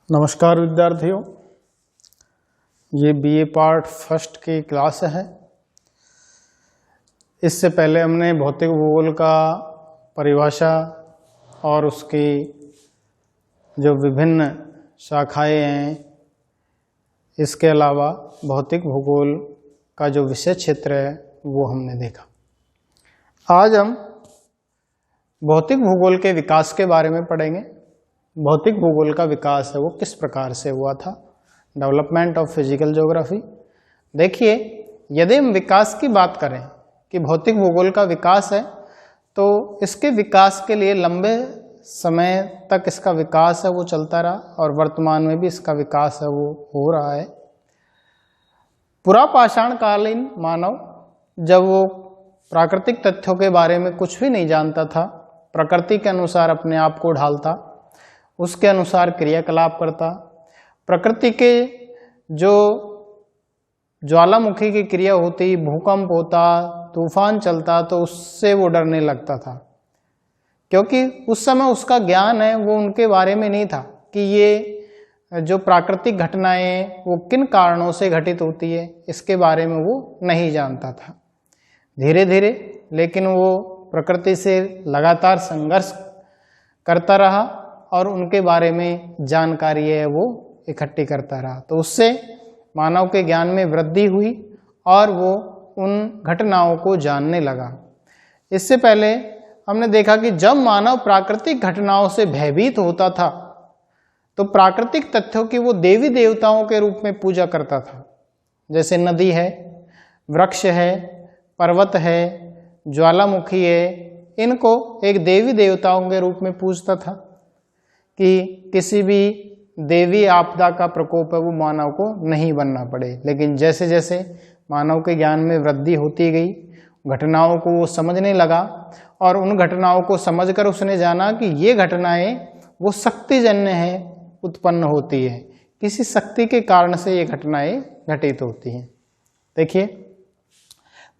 नमस्कार विद्यार्थियों, ये बीए पार्ट फर्स्ट की क्लास है। इससे पहले हमने भौतिक भूगोल का परिभाषा और उसकी जो विभिन्न शाखाएं हैं, इसके अलावा भौतिक भूगोल का जो विषय क्षेत्र है वो हमने देखा। आज हम भौतिक भूगोल के विकास के बारे में पढ़ेंगे। भौतिक भूगोल का विकास है वो किस प्रकार से हुआ था, डेवलपमेंट ऑफ फिजिकल ज्योग्राफी। देखिए, यदि हम विकास की बात करें कि भौतिक भूगोल का विकास है, तो इसके विकास के लिए लंबे समय तक इसका विकास है वो चलता रहा और वर्तमान में भी इसका विकास है वो हो रहा है। पुरापाषाण कालीन मानव जब वो प्राकृतिक तथ्यों के बारे में कुछ भी नहीं जानता था, प्रकृति के अनुसार अपने आप को ढालता, उसके अनुसार क्रियाकलाप करता, प्रकृति के जो ज्वालामुखी की क्रिया होती, भूकंप होता, तूफान चलता, तो उससे वो डरने लगता था, क्योंकि उस समय उसका ज्ञान है वो उनके बारे में नहीं था कि ये जो प्राकृतिक घटनाएं वो किन कारणों से घटित होती है, इसके बारे में वो नहीं जानता था। धीरे धीरे लेकिन वो प्रकृति से लगातार संघर्ष करता रहा और उनके बारे में जानकारी है वो इकट्ठी करता रहा, तो उससे मानव के ज्ञान में वृद्धि हुई और वो उन घटनाओं को जानने लगा। इससे पहले हमने देखा कि जब मानव प्राकृतिक घटनाओं से भयभीत होता था तो प्राकृतिक तथ्यों की वो देवी देवताओं के रूप में पूजा करता था। जैसे नदी है, वृक्ष है, पर्वत है, ज्वालामुखी है, इनको एक देवी देवताओं के रूप में पूजता था कि किसी भी देवी आपदा का प्रकोप है वो मानव को नहीं बनना पड़े। लेकिन जैसे जैसे मानव के ज्ञान में वृद्धि होती गई, घटनाओं को वो समझने लगा और उन घटनाओं को समझकर उसने जाना कि ये घटनाएं वो शक्तिजन्य हैं, उत्पन्न होती है, किसी शक्ति के कारण से ये घटनाएं घटित होती हैं। देखिए,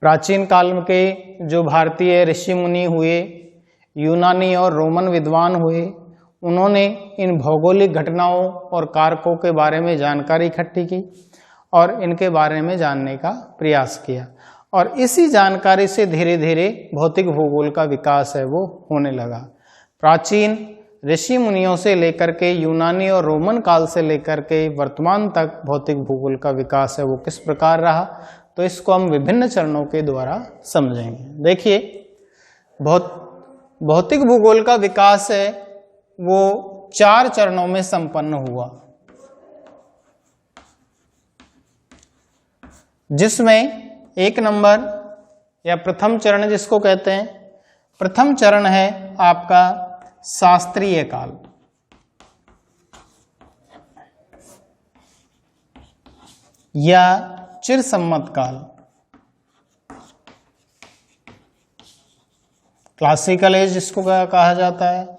प्राचीन काल के जो भारतीय ऋषि मुनि हुए, यूनानी और रोमन विद्वान हुए, उन्होंने इन भौगोलिक घटनाओं और कारकों के बारे में जानकारी इकट्ठी की और इनके बारे में जानने का प्रयास किया, और इसी जानकारी से धीरे धीरे भौतिक भूगोल का विकास है वो होने लगा। प्राचीन ऋषि मुनियों से लेकर के यूनानी और रोमन काल से लेकर के वर्तमान तक भौतिक भूगोल का विकास है वो किस प्रकार रहा, तो इसको हम विभिन्न चरणों के द्वारा समझेंगे। देखिए, भौतिक भूगोल का विकास है वो 4 चरणों में संपन्न हुआ, जिसमें 1 नंबर या प्रथम चरण जिसको कहते हैं, प्रथम चरण है आपका शास्त्रीय काल। या चिरसम्मत काल, क्लासिकल एज जिसको कहा जाता है।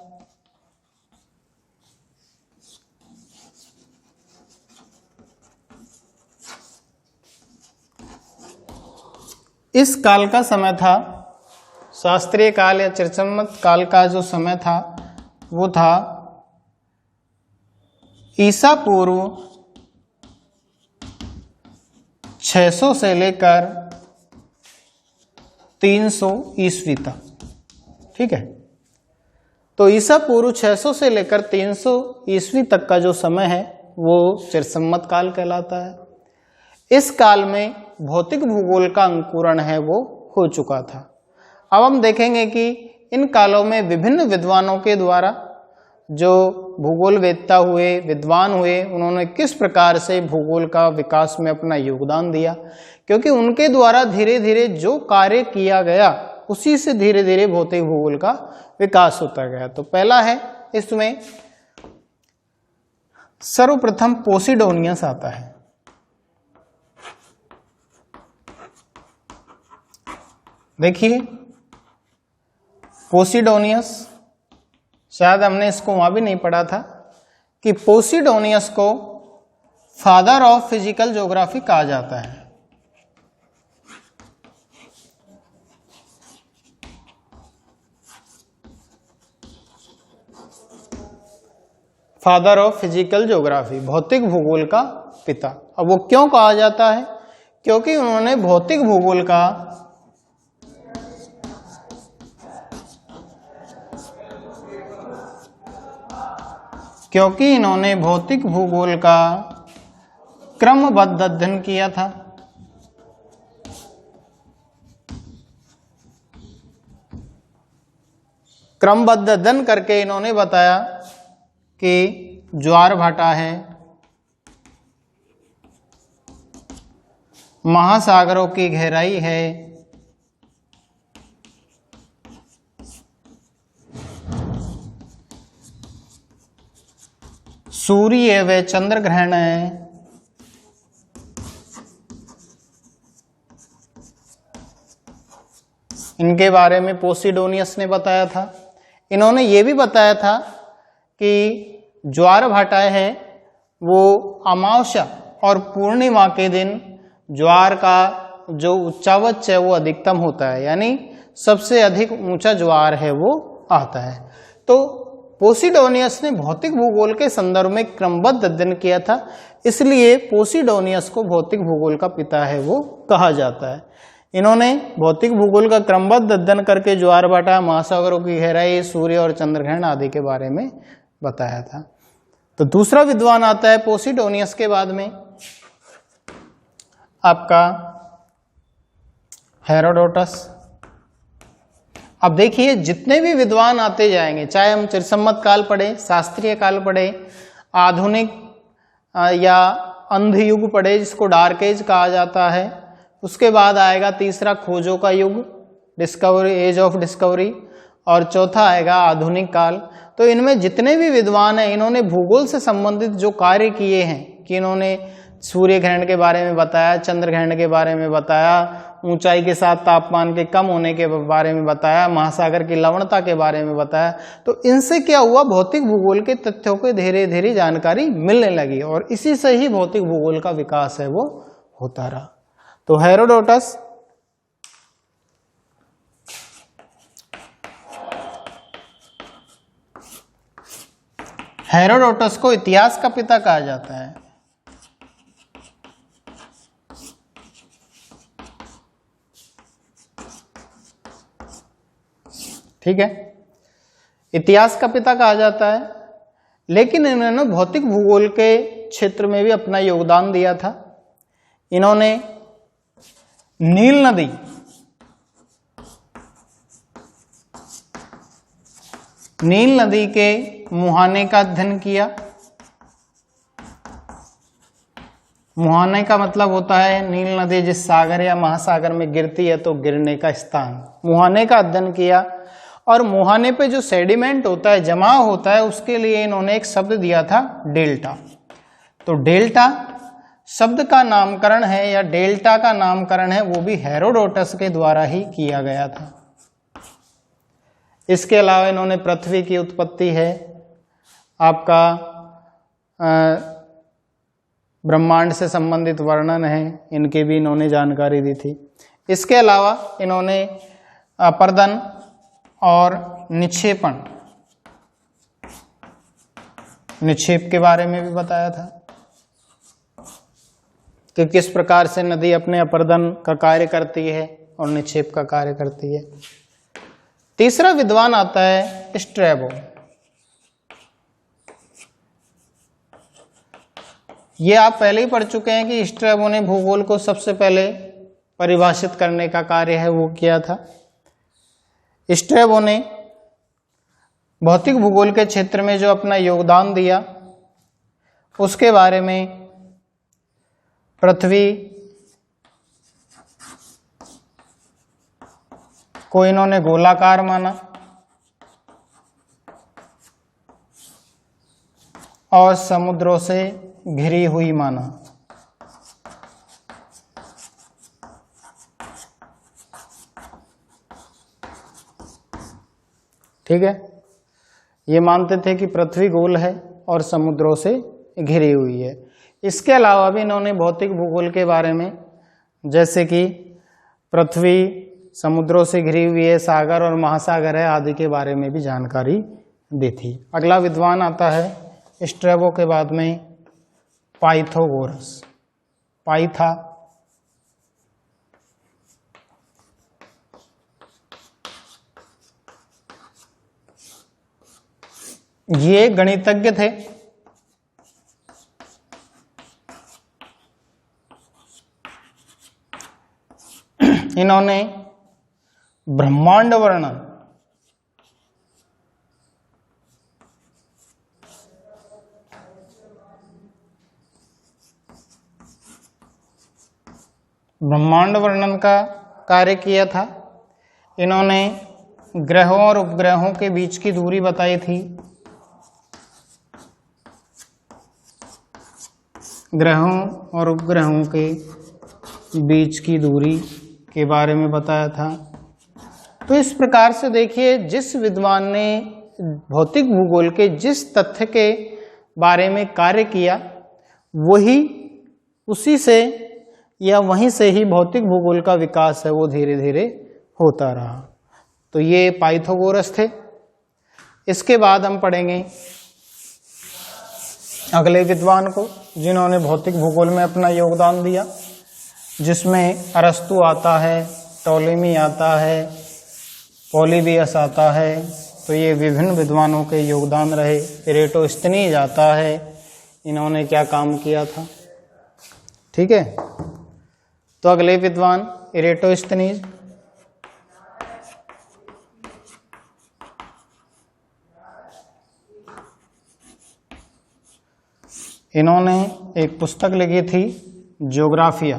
इस काल का समय था, शास्त्रीय काल या चिरसम्मत काल का जो समय था वो था ईसा पूर्व 600 से लेकर 300 ईस्वी तक। ठीक है, तो ईसा पूर्व 600 से लेकर 300 ईस्वी तक का जो समय है वो चिरसम्मत काल कहलाता है। इस काल में भौतिक भूगोल का अंकुरण है वो हो चुका था। अब हम देखेंगे कि इन कालों में विभिन्न विद्वानों के द्वारा, जो भूगोल वेत्ता हुए, विद्वान हुए, उन्होंने किस प्रकार से भूगोल का विकास में अपना योगदान दिया, क्योंकि उनके द्वारा धीरे धीरे जो कार्य किया गया उसी से धीरे धीरे भौतिक भूगोल का विकास होता गया। तो पहला है, इसमें सर्वप्रथम पोसिडोनियस आता है। देखिए, पोसिडोनियस, शायद हमने इसको वहां भी नहीं पढ़ा था कि पोसिडोनियस को फादर ऑफ फिजिकल ज्योग्राफी कहा जाता है। फादर ऑफ फिजिकल ज्योग्राफी, भौतिक भूगोल का पिता। अब वो क्यों कहा जाता है? क्योंकि उन्होंने भौतिक भूगोल का इन्होंने भौतिक भूगोल का क्रमबद्ध अध्ययन किया था। क्रमबद्ध अध्ययन करके इन्होंने बताया कि ज्वार भाटा है, महासागरों की गहराई है, सूर्य व चंद्र ग्रहण है, इनके बारे में पोसिडोनियस ने बताया था। इन्होंने ये भी बताया था कि ज्वार भाटा है वो अमावस्या और पूर्णिमा के दिन ज्वार का जो उच्चावच है वो अधिकतम होता है, यानी सबसे अधिक ऊंचा ज्वार है वो आता है। तो पोसिडोनियस ने भौतिक भूगोल के संदर्भ में क्रमबद्ध अध्ययन किया था, इसलिए पोसिडोनियस को भौतिक भूगोल का पिता है वो कहा जाता है। इन्होंने भौतिक भूगोल का क्रमबद्ध अध्ययन करके ज्वार भाटा, महासागरों की गहराई, सूर्य और चंद्रग्रहण आदि के बारे में बताया था। तो दूसरा विद्वान आता है पोसिडोनियस के बाद में आपका हेरोडोटस। अब देखिए जितने भी विद्वान आते जाएंगे, चाहे हम चिरसम्मत काल पढ़े, शास्त्रीय काल पढ़े, आधुनिक या अंध युग पढ़े जिसको डार्क एज कहा जाता है, उसके बाद आएगा तीसरा खोजों का युग, डिस्कवरी, एज ऑफ डिस्कवरी, और चौथा आएगा आधुनिक काल। तो इनमें जितने भी विद्वान हैं इन्होंने भूगोल से संबंधित जो कार्य किए हैं कि इन्होंने सूर्य ग्रहण के बारे में बताया, चंद्र ग्रहण के बारे में बताया, ऊंचाई के साथ तापमान के कम होने के बारे में बताया, महासागर की लवणता के बारे में बताया, तो इनसे क्या हुआ, भौतिक भूगोल के तथ्यों को धीरे धीरे जानकारी मिलने लगी और इसी से ही भौतिक भूगोल का विकास है वो होता रहा। तो हेरोडोटस को इतिहास का पिता कहा जाता है। ठीक है, इतिहास का पिता कहा जाता है, लेकिन इन्होंने भौतिक भूगोल के क्षेत्र में भी अपना योगदान दिया था। इन्होंने नील नदी के मुहाने का अध्ययन किया। मुहाने का मतलब होता है नील नदी जिस सागर या महासागर में गिरती है तो गिरने का स्थान, मुहाने का अध्ययन किया। और मुहाने पे जो सेडिमेंट होता है, जमाव होता है, उसके लिए इन्होंने एक शब्द दिया था डेल्टा। तो डेल्टा शब्द का नामकरण है या डेल्टा का नामकरण है वो भी हेरोडोटस के द्वारा ही किया गया था। इसके अलावा इन्होंने पृथ्वी की उत्पत्ति है, आपका ब्रह्मांड से संबंधित वर्णन है, इनकी भी इन्होंने जानकारी दी थी। इसके अलावा इन्होंने अपर्दन और निक्षेप के बारे में भी बताया था कि किस प्रकार से नदी अपने अपर्दन का कार्य करती है और निक्षेप का कार्य करती है। तीसरा विद्वान आता है स्ट्रैबो। ये आप पहले ही पढ़ चुके हैं कि स्ट्रैबो ने भूगोल को सबसे पहले परिभाषित करने का कार्य है वो किया था। स्ट्रैबो ने भौतिक भूगोल के क्षेत्र में जो अपना योगदान दिया उसके बारे में पृथ्वी को इन्होंने गोलाकार माना और समुद्रों से घिरी हुई माना। ठीक है, ये मानते थे कि पृथ्वी गोल है और समुद्रों से घिरी हुई है। इसके अलावा भी इन्होंने भौतिक भूगोल के बारे में, जैसे कि पृथ्वी समुद्रों से घिरी हुई है, सागर और महासागर है आदि के बारे में भी जानकारी दी थी। अगला विद्वान आता है स्ट्रैबो के बाद में पाइथागोरस। पाइथा ये गणितज्ञ थे। इन्होंने ब्रह्मांड वर्णन का कार्य किया था। इन्होंने ग्रहों और उपग्रहों के बीच की दूरी बताई थी। ग्रहों और उपग्रहों के बीच की दूरी के बारे में बताया था। तो इस प्रकार से देखिए, जिस विद्वान ने भौतिक भूगोल के जिस तथ्य के बारे में कार्य किया, वही उसी से या वहीं से ही भौतिक भूगोल का विकास है वो धीरे धीरे होता रहा। तो ये पाइथागोरस थे। इसके बाद हम पढ़ेंगे अगले विद्वान को जिन्होंने भौतिक भूगोल में अपना योगदान दिया, जिसमें अरस्तु आता है, टॉलेमी आता है, पॉलीबियस आता है। तो ये विभिन्न विद्वानों के योगदान रहे। इरेटोस्थनीज आता है, इन्होंने क्या काम किया था। ठीक है, तो अगले विद्वान इरेटोस्थनीज। इन्होंने एक पुस्तक लिखी थी ज्योग्राफिया।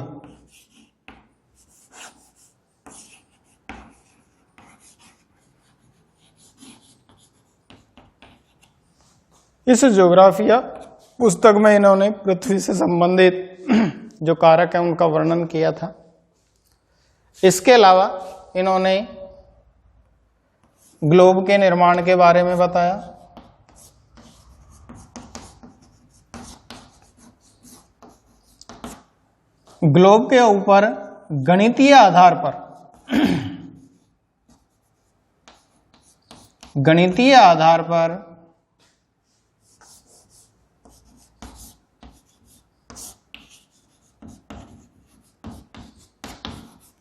इस ज्योग्राफिया पुस्तक में इन्होंने पृथ्वी से संबंधित जो कारक है उनका वर्णन किया था। इसके अलावा इन्होंने ग्लोब के निर्माण के बारे में बताया। ग्लोब के ऊपर गणितीय आधार पर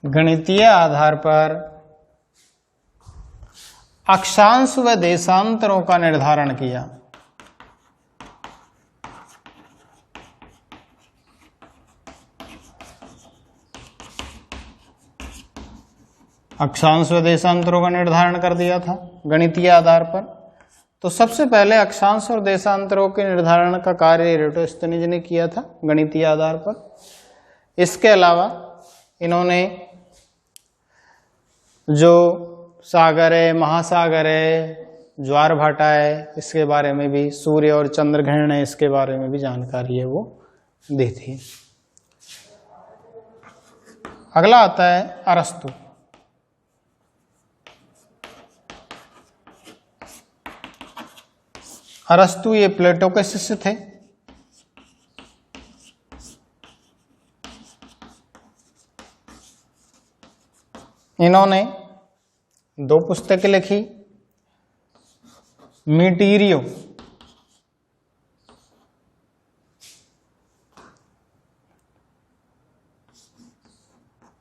गणितीय आधार पर अक्षांश व देशांतरों का निर्धारण किया। अक्षांश व देशांतरों का निर्धारण कर दिया था गणितीय आधार पर। तो सबसे पहले अक्षांश और देशांतरों के निर्धारण का कार्य इरेटोस्थनीज ने किया था गणितीय आधार पर। इसके अलावा इन्होंने जो सागर है, महासागर है, ज्वार भाटा है, इसके बारे में भी, सूर्य और चंद्र ग्रहण है, इसके बारे में भी जानकारी है वो दी थी। अगला आता है अरस्तु। अरस्तु ये प्लेटो के शिष्य थे। इन्होंने 2 पुस्तकें लिखी। मीटीरियो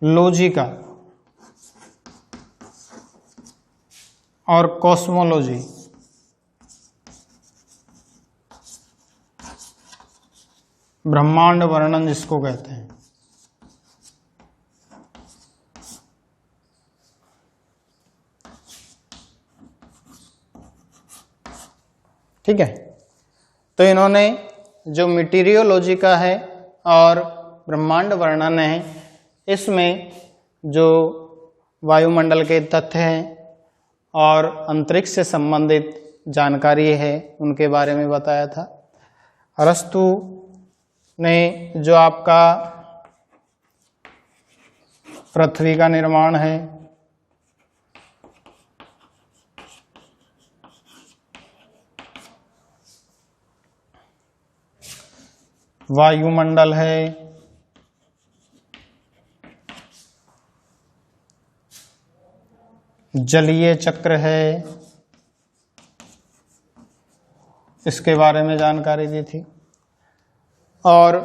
लॉजिका और कॉस्मोलॉजी। ब्रह्मांड वर्णन जिसको कहते हैं। ठीक है, तो इन्होंने जो मीटीरियोलॉजी का है और ब्रह्मांड वर्णन है, इसमें जो वायुमंडल के तथ्य हैं और अंतरिक्ष से संबंधित जानकारी है उनके बारे में बताया था। अरस्तु ने जो आपका पृथ्वी का निर्माण है, वायुमंडल है, जलीय चक्र है, इसके बारे में जानकारी दी थी। और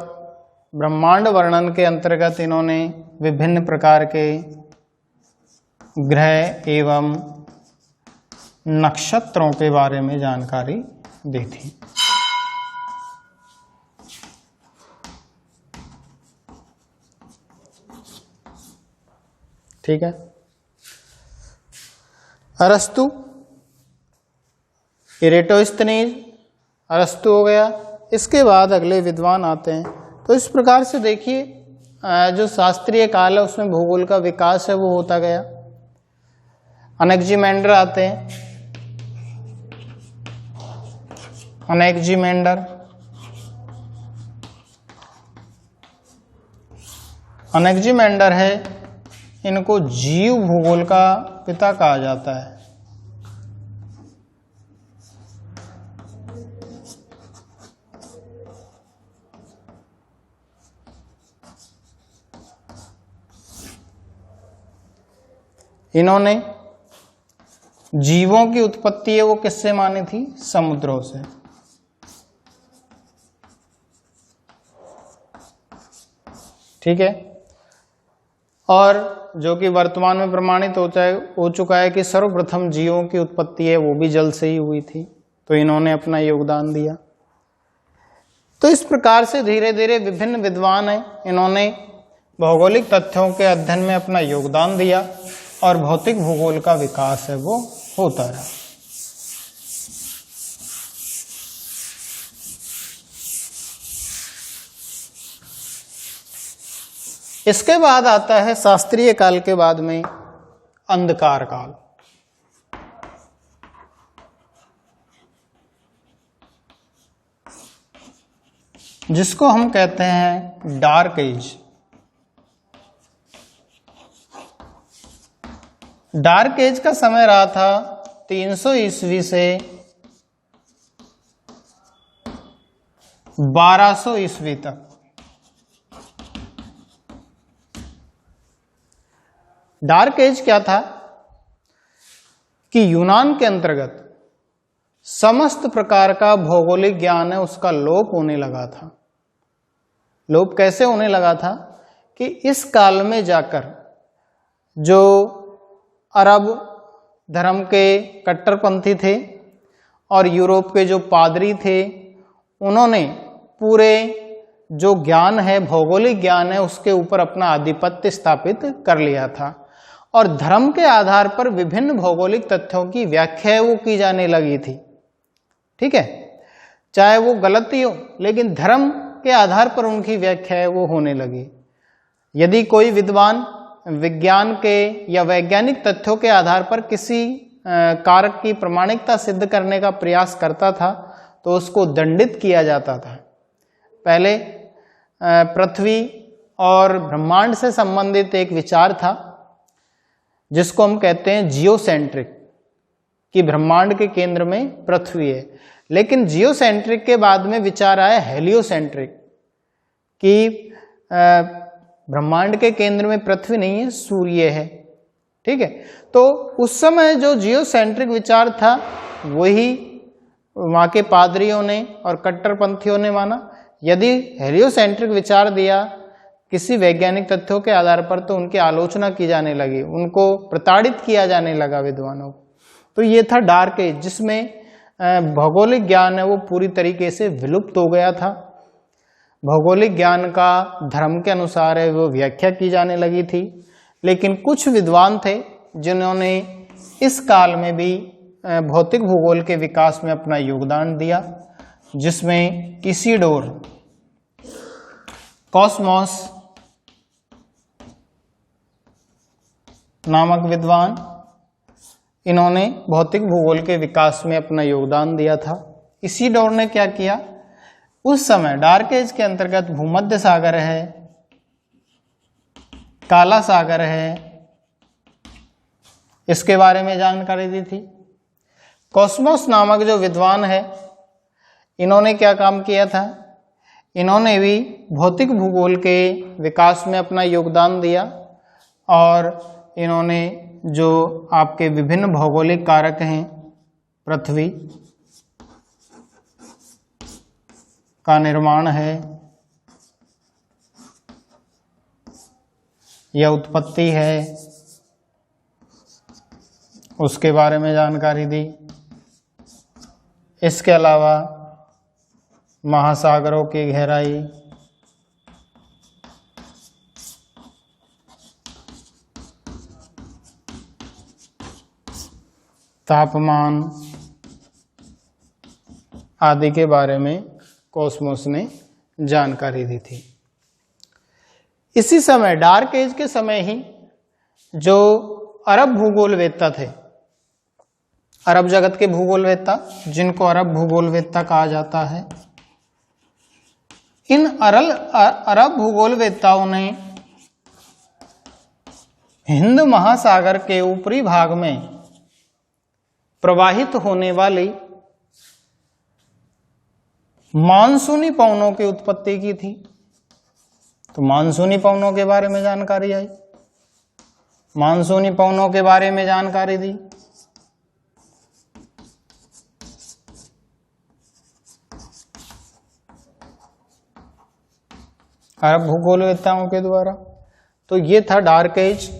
ब्रह्मांड वर्णन के अंतर्गत इन्होंने विभिन्न प्रकार के ग्रह एवं नक्षत्रों के बारे में जानकारी दी थी। ठीक है। अरस्तु, इरेटोस्थनीज, अरस्तु हो गया। इसके बाद अगले विद्वान आते हैं। तो इस प्रकार से देखिए जो शास्त्रीय काल है उसमें भूगोल का विकास है वो होता गया। अनेक्जिमेंडर आते हैं। अनेक्जिमेंडर, अनेक्जिमेंडर है, इनको जीव भूगोल का पिता कहा जाता है। इन्होंने जीवों की उत्पत्ति है वो किससे मानी थी? समुद्रों से। ठीक है। और जो कि वर्तमान में प्रमाणित हो चुका है कि सर्वप्रथम जीवों की उत्पत्ति है वो भी जल से ही हुई थी। तो इन्होंने अपना योगदान दिया। तो इस प्रकार से धीरे धीरे विभिन्न विद्वान हैं, इन्होंने भौगोलिक तथ्यों के अध्ययन में अपना योगदान दिया और भौतिक भूगोल का विकास है वो होता रहा। इसके बाद आता है शास्त्रीय काल के बाद में अंधकार काल। जिसको हम कहते हैं डार्क एज। डार्क एज का समय रहा था 300 ईस्वी से 1200 ईस्वी तक। डार्क एज क्या था कि यूनान के अंतर्गत समस्त प्रकार का भौगोलिक ज्ञान है उसका लोप होने लगा था। लोप कैसे होने लगा था कि इस काल में जाकर जो अरब धर्म के कट्टरपंथी थे और यूरोप के जो पादरी थे, उन्होंने पूरे जो ज्ञान है, भौगोलिक ज्ञान है, उसके ऊपर अपना आधिपत्य स्थापित कर लिया था। और धर्म के आधार पर विभिन्न भौगोलिक तथ्यों की व्याख्या वो की जाने लगी थी। ठीक है, चाहे वो गलत ही हो, लेकिन धर्म के आधार पर उनकी व्याख्या है वो होने लगी। यदि कोई विद्वान विज्ञान के या वैज्ञानिक तथ्यों के आधार पर किसी कारक की प्रामाणिकता सिद्ध करने का प्रयास करता था तो उसको दंडित किया जाता था। पहले पृथ्वी और ब्रह्मांड से संबंधित एक विचार था जिसको हम कहते हैं जियोसेंट्रिक, कि ब्रह्मांड के केंद्र में पृथ्वी है। लेकिन जियोसेंट्रिक के बाद में विचार आया हेलियोसेंट्रिक, कि ब्रह्मांड के केंद्र में पृथ्वी नहीं है, सूर्य है। ठीक है, तो उस समय जो जियोसेंट्रिक विचार था वही वहाँ के पादरियों ने और कट्टरपंथियों ने माना। यदि हेलियोसेंट्रिक विचार दिया किसी वैज्ञानिक तथ्यों के आधार पर तो उनकी आलोचना की जाने लगी, उनको प्रताड़ित किया जाने लगा विद्वानों को। तो ये था डार्क एज, जिसमें भौगोलिक ज्ञान है वो पूरी तरीके से विलुप्त हो गया था। भौगोलिक ज्ञान का धर्म के अनुसार है वो व्याख्या की जाने लगी थी। लेकिन कुछ विद्वान थे जिन्होंने इस काल में भी भौतिक भूगोल के विकास में अपना योगदान दिया, जिसमें इसिडोर, कॉस्मोस नामक विद्वान, इन्होंने भौतिक भूगोल के विकास में अपना योगदान दिया था। इसिडोर ने क्या किया, उस समय डार्क एज के अंतर्गत भूमध्य सागर है, काला सागर है, इसके बारे में जानकारी दी थी। कॉस्मोस नामक जो विद्वान है, इन्होंने क्या काम किया था, इन्होंने भी भौतिक भूगोल के विकास में अपना योगदान दिया और इन्होंने जो आपके विभिन्न भौगोलिक कारक हैं, पृथ्वी, का निर्माण है या उत्पत्ति है, उसके बारे में जानकारी दी। इसके अलावा महासागरों की गहराई, तापमान आदि के बारे में कॉस्मोस ने जानकारी दी थी। इसी समय डार्क एज के समय ही जो अरब भूगोलवेत्ता थे, अरब जगत के भूगोलवेत्ता जिनको अरब भूगोलवेत्ता कहा जाता है, इन अरब भूगोलवेत्ताओं ने हिंद महासागर के ऊपरी भाग में प्रवाहित होने वाली मानसूनी पवनों की उत्पत्ति की थी। तो मानसूनी पवनों के बारे में जानकारी आई, मानसूनी पवनों के बारे में जानकारी दी। अरब भूगोलवेत्ताओं के द्वारा। तो ये था डार्क एज,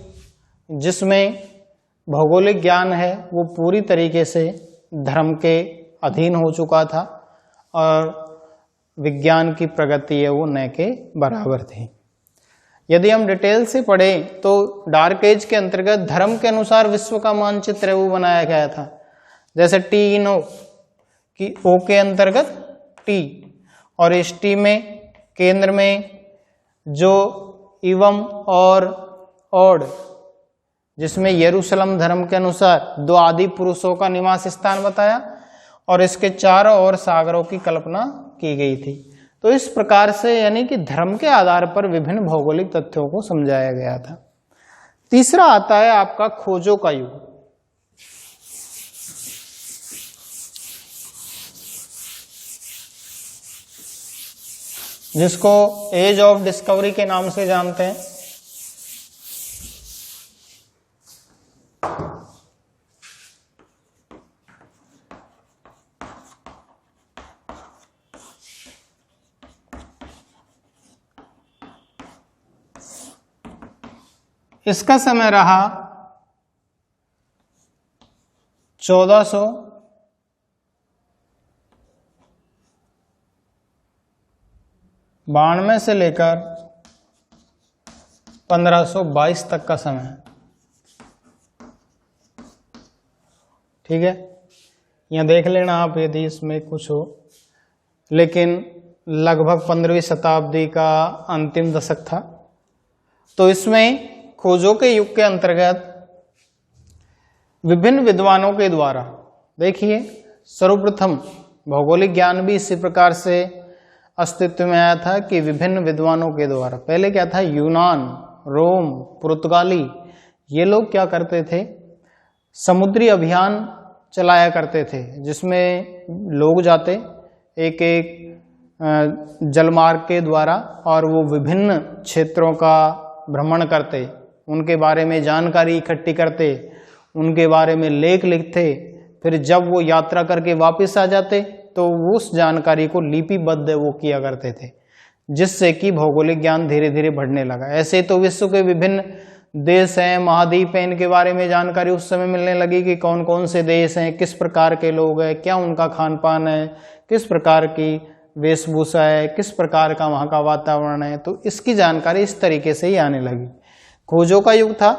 जिसमें भौगोलिक ज्ञान है वो पूरी तरीके से धर्म के अधीन हो चुका था और विज्ञान की प्रगति है वो न के बराबर थी। यदि हम डिटेल से पढ़ें तो डार्क एज के अंतर्गत धर्म के अनुसार विश्व का मानचित्र वो बनाया गया था। जैसे टी इन ओ की ओ के अंतर्गत टी, और इस टी में केंद्र में जो इवम और ओड, जिसमें यरूशलेम धर्म के अनुसार 2 आदि पुरुषों का निवास स्थान बताया और इसके चारों ओर सागरों की कल्पना की गई थी। तो इस प्रकार से यानी कि धर्म के आधार पर विभिन्न भौगोलिक तथ्यों को समझाया गया था। तीसरा आता है आपका खोजों का युग। जिसको एज ऑफ डिस्कवरी के नाम से जानते हैं। इसका समय रहा 1492 से लेकर 1522 तक का समय। ठीक है, यहां देख लेना आप यदि इसमें कुछ हो, लेकिन लगभग 15वीं शताब्दी का अंतिम दशक था। तो इसमें खोजों के युग के अंतर्गत विभिन्न विद्वानों के द्वारा, देखिए सर्वप्रथम भौगोलिक ज्ञान भी इसी प्रकार से अस्तित्व में आया था कि विभिन्न विद्वानों के द्वारा। पहले क्या था, यूनान, रोम, पुर्तगाली, ये लोग क्या करते थे, समुद्री अभियान चलाया करते थे, जिसमें लोग जाते एक एक जलमार्ग के द्वारा और वो विभिन्न क्षेत्रों का भ्रमण करते, उनके बारे में जानकारी इकट्ठी करते, उनके बारे में लेख लिखते। फिर जब वो यात्रा करके वापस आ जाते तो उस जानकारी को लिपिबद्ध वो किया करते थे, जिससे कि भौगोलिक ज्ञान धीरे धीरे बढ़ने लगा। ऐसे तो विश्व के विभिन्न देश हैं, महाद्वीप हैं, इनके बारे में जानकारी उस समय मिलने लगी कि कौन कौन से देश हैं, किस प्रकार के लोग हैं, क्या उनका खान पान है, किस प्रकार की वेशभूषा है, किस प्रकार का वहाँ का वातावरण है। तो इसकी जानकारी इस तरीके से ही आने लगी। खोजों का युग था,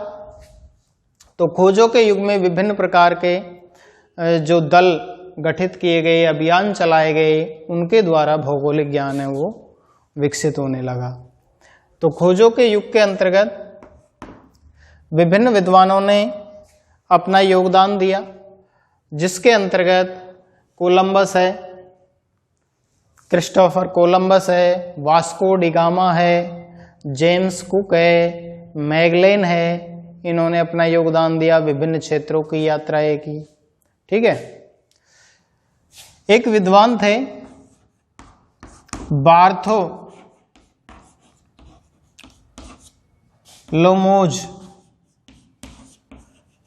तो खोजों के युग में विभिन्न प्रकार के जो दल गठित किए गए, अभियान चलाए गए, उनके द्वारा भौगोलिक ज्ञान है वो विकसित होने लगा। तो खोजों के युग के अंतर्गत विभिन्न विद्वानों ने अपना योगदान दिया, जिसके अंतर्गत कोलंबस है, क्रिस्टोफर कोलंबस है, वास्को डिगामा है, जेम्स कुक है, मैगलेन है। इन्होंने अपना योगदान दिया, विभिन्न क्षेत्रों की यात्राएं की। ठीक है, एक विद्वान थे बार्थो लोमोज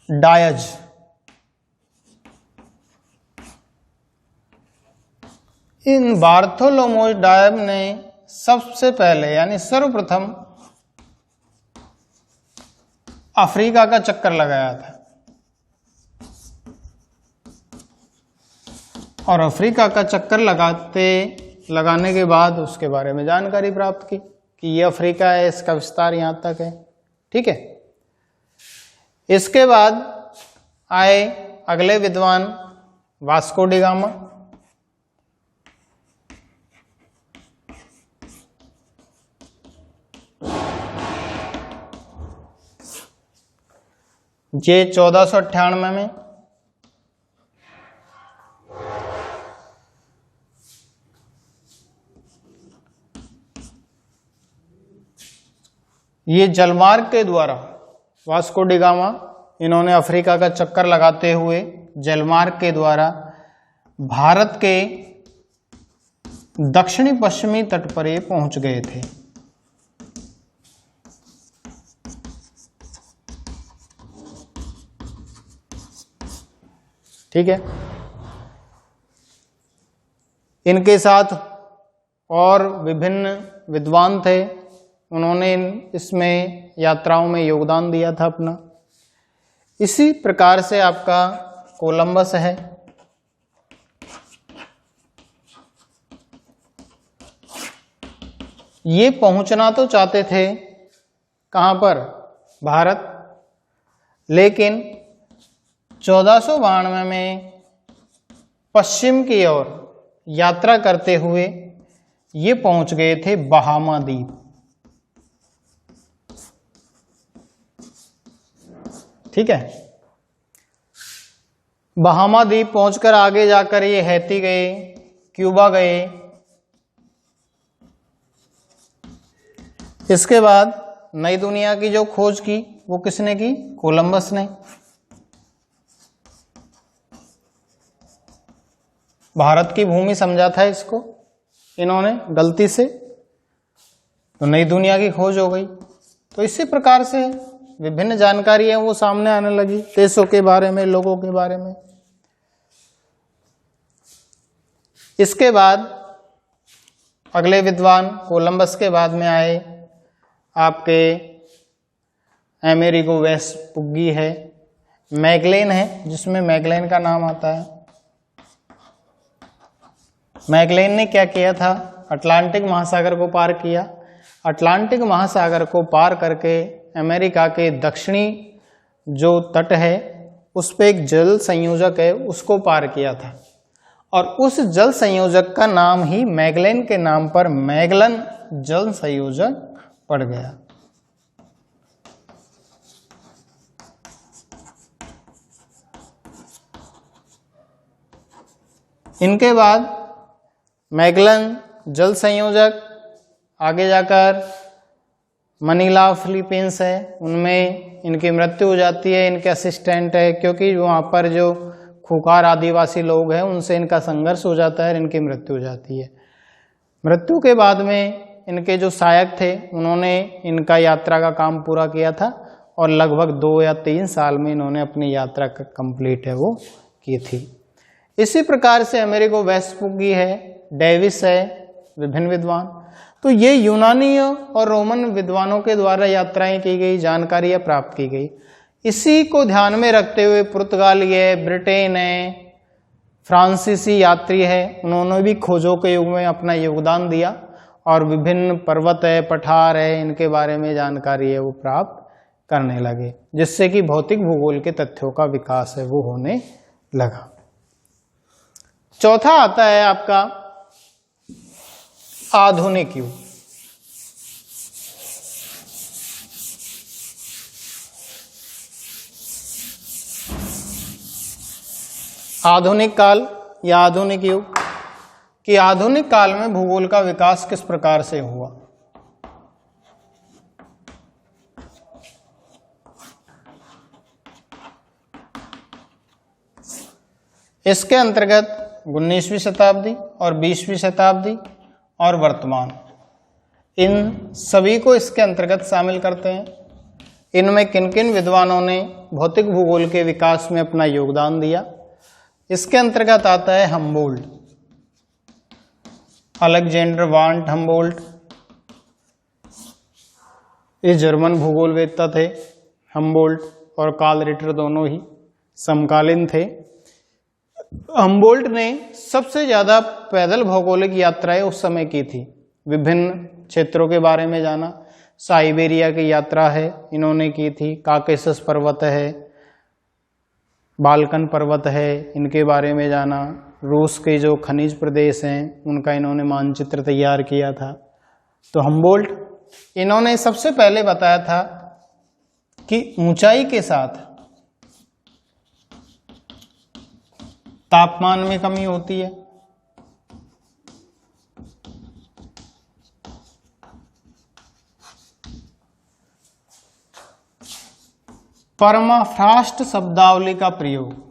डायज। इन बार्थोलोमेव डायब ने सबसे पहले यानी सर्वप्रथम अफ्रीका का चक्कर लगाया था और अफ्रीका का चक्कर लगाने के बाद उसके बारे में जानकारी प्राप्त की कि ये अफ्रीका है, इसका विस्तार यहाँ तक है। ठीक है। इसके बाद आए अगले विद्वान वास्को डी गामा। ये 1498 में ये जलमार्ग के द्वारा वास्को डी गामा इन्होंने अफ्रीका का चक्कर लगाते हुए जलमार्ग के द्वारा भारत के दक्षिणी पश्चिमी तट पर ये पहुंच गए थे। ठीक है। इनके साथ और विभिन्न विद्वान थे, उन्होंने इसमें यात्राओं में योगदान दिया था अपना। इसी प्रकार से आपका कोलंबस है। ये पहुंचना तो चाहते थे कहां पर? भारत, लेकिन 1492 में पश्चिम की ओर यात्रा करते हुए ये पहुंच गए थे बहामा द्वीप। ठीक है। बहामा द्वीप पहुंचकर आगे जाकर ये हैती गए, क्यूबा गए। इसके बाद नई दुनिया की जो खोज की वो किसने की? कोलंबस ने। भारत की भूमि समझा था इसको इन्होंने गलती से, तो नई दुनिया की खोज हो गई। तो इसी प्रकार से विभिन्न जानकारी है वो सामने आने लगी देशों के बारे में, लोगों के बारे में। इसके बाद अगले विद्वान कोलंबस के बाद में आए आपके अमेरिगो वेस्पुगी है, मैगलेन है, जिसमें मैगलेन का नाम आता है। मैगलेन ने क्या किया था? अटलांटिक महासागर को पार किया। अटलांटिक महासागर को पार करके अमेरिका के दक्षिणी जो तट है उस पे एक जल संयोजक है उसको पार किया था, और उस जल संयोजक का नाम ही मैगलेन के नाम पर मैगलन जल संयोजक पड़ गया। इनके बाद मैगलन जल संयोजक आगे जाकर मनीला फिलीपींस है, उनमें इनकी मृत्यु हो जाती है। इनके असिस्टेंट है, क्योंकि वहाँ पर जो खुकार आदिवासी लोग हैं उनसे इनका संघर्ष हो जाता है, इनकी मृत्यु हो जाती है। मृत्यु के बाद में इनके जो सहायक थे उन्होंने इनका यात्रा का काम पूरा किया था, और लगभग 2 या 3 साल में इन्होंने अपनी यात्रा का कंप्लीट है वो की थी। इसी प्रकार से अमेरिगो वेस्पुगी है, डेविस है, विभिन्न विद्वान। तो ये यूनानी और रोमन विद्वानों के द्वारा यात्राएं की गई, जानकारियां प्राप्त की गई। इसी को ध्यान में रखते हुए पुर्तगाली है, ब्रिटेन है, फ्रांसीसी यात्री है, उन्होंने भी खोजों के युग में अपना योगदान दिया, और विभिन्न पर्वत है, पठार है, इनके बारे में जानकारी है वो प्राप्त करने लगे, जिससे कि भौतिक भूगोल के तथ्यों का विकास है वो होने लगा। चौथा आता है आपका आधुनिक युग। आधुनिक काल या आधुनिक युग कि आधुनिक काल में भूगोल का विकास किस प्रकार से हुआ। इसके अंतर्गत 19वीं शताब्दी और 20वीं शताब्दी और वर्तमान, इन सभी को इसके अंतर्गत शामिल करते हैं। इनमें किन किन विद्वानों ने भौतिक भूगोल के विकास में अपना योगदान दिया। इसके अंतर्गत आता है हम्बोल्ट। अलेक्जेंडर वान हम्बोल्ट, ये जर्मन भूगोलवेत्ता थे। हम्बोल्ट और कार्ल रिटर दोनों ही समकालीन थे। हम्बोल्ट ने सबसे ज्यादा पैदल भौगोलिक यात्राएं उस समय की थी, विभिन्न क्षेत्रों के बारे में जाना। साइबेरिया की यात्रा है इन्होंने की थी, काकेशस पर्वत है, बाल्कन पर्वत है, इनके बारे में जाना। रूस के जो खनिज प्रदेश हैं उनका इन्होंने मानचित्र तैयार किया था। तो हम्बोल्ट इन्होंने सबसे पहले बताया था कि ऊंचाई के साथ तापमान में कमी होती है। परमाफ्रास्ट शब्दावली का प्रयोग,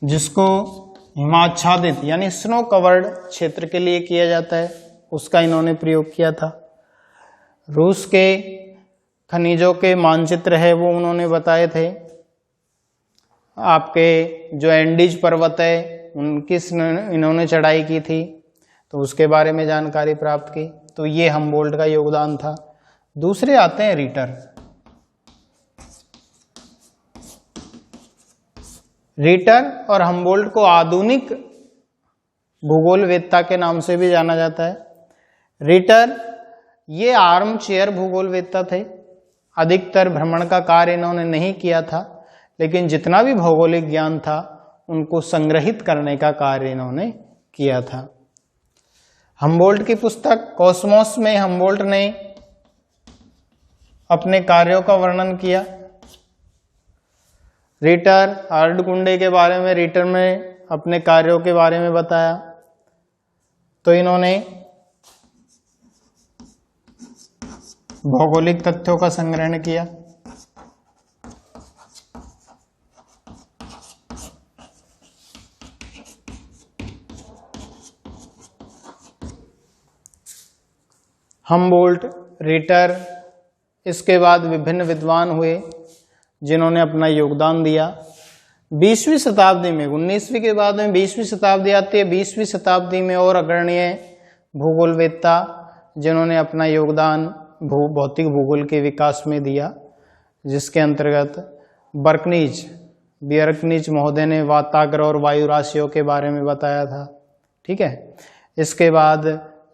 जिसको हिमाच्छादित यानी स्नो कवर्ड क्षेत्र के लिए किया जाता है, उसका इन्होंने प्रयोग किया था। रूस के खनिजों के मानचित्र है वो उन्होंने बताए थे। आपके जो एंडीज पर्वत है उनकी इन्होंने चढ़ाई की थी, तो उसके बारे में जानकारी प्राप्त की। तो ये हम्बोल्ट का योगदान था। दूसरे आते हैं रीटर। रीटर और हम्बोल्ट को आधुनिक भूगोलवेत्ता के नाम से भी जाना जाता है। रीटर ये आर्म चेयर भूगोलवेत्ता थे। अधिकतर भ्रमण का कार्य इन्होंने नहीं किया था, लेकिन जितना भी भौगोलिक ज्ञान था उनको संग्रहित करने का कार्य इन्होंने किया था। हम्बोल्ट की पुस्तक कॉस्मोस में हम्बोल्ट ने अपने कार्यों का वर्णन किया। रीटर अर्धकुंडे के बारे में रीटर में अपने कार्यों के बारे में बताया। तो इन्होंने भौगोलिक तथ्यों का संग्रहण किया। हम्बोल्ट, रीटर, इसके बाद विभिन्न विद्वान हुए जिन्होंने अपना योगदान दिया। 20वीं शताब्दी में, 19वीं के बाद में 20वीं शताब्दी आती है। 20वीं शताब्दी में और अग्रणीय भूगोलवेत्ता जिन्होंने अपना योगदान भौतिक भूगोल के विकास में दिया, जिसके अंतर्गत बियर्कनीज महोदय ने वाताग्र और वायु राशियों के बारे में बताया था। ठीक है। इसके बाद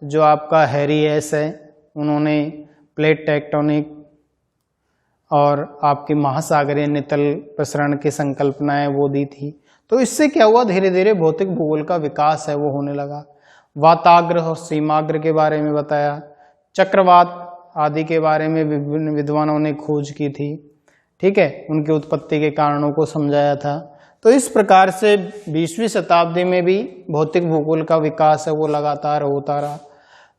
जो आपका हैरी एस है, उन्होंने प्लेट टेक्टोनिक और आपकी महासागरीय नितल प्रसरण की संकल्पनाएं वो दी थी। तो इससे क्या हुआ, धीरे धीरे भौतिक भूगोल का विकास है वो होने लगा। वाताग्र और सीमाग्र के बारे में बताया। चक्रवात आदि के बारे में विभिन्न विद्वानों ने खोज की थी। ठीक है, उनकी उत्पत्ति के कारणों को समझाया था। तो इस प्रकार से 20वीं शताब्दी में भी भौतिक भूगोल का विकास है वो लगातार होता रहा।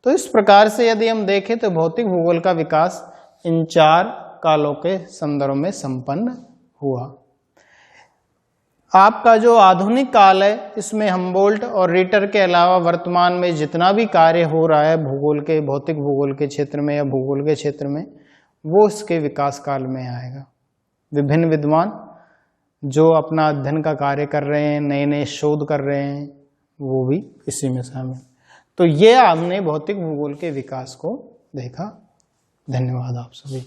तो इस प्रकार से यदि हम देखें तो भौतिक भूगोल का विकास इन 4 कालों के संदर्भ में संपन्न हुआ। आपका जो आधुनिक काल है, इसमें हम्बोल्ट और रीटर के अलावा वर्तमान में जितना भी कार्य हो रहा है भौतिक भूगोल के क्षेत्र में या भूगोल के क्षेत्र में, वो इसके विकास काल में आएगा। विभिन्न विद्वान जो अपना अध्ययन का कार्य कर रहे हैं, नए नए शोध कर रहे हैं, वो भी इसी में शामिल। तो ये हमने भौतिक भूगोल के विकास को देखा। धन्यवाद आप सभी।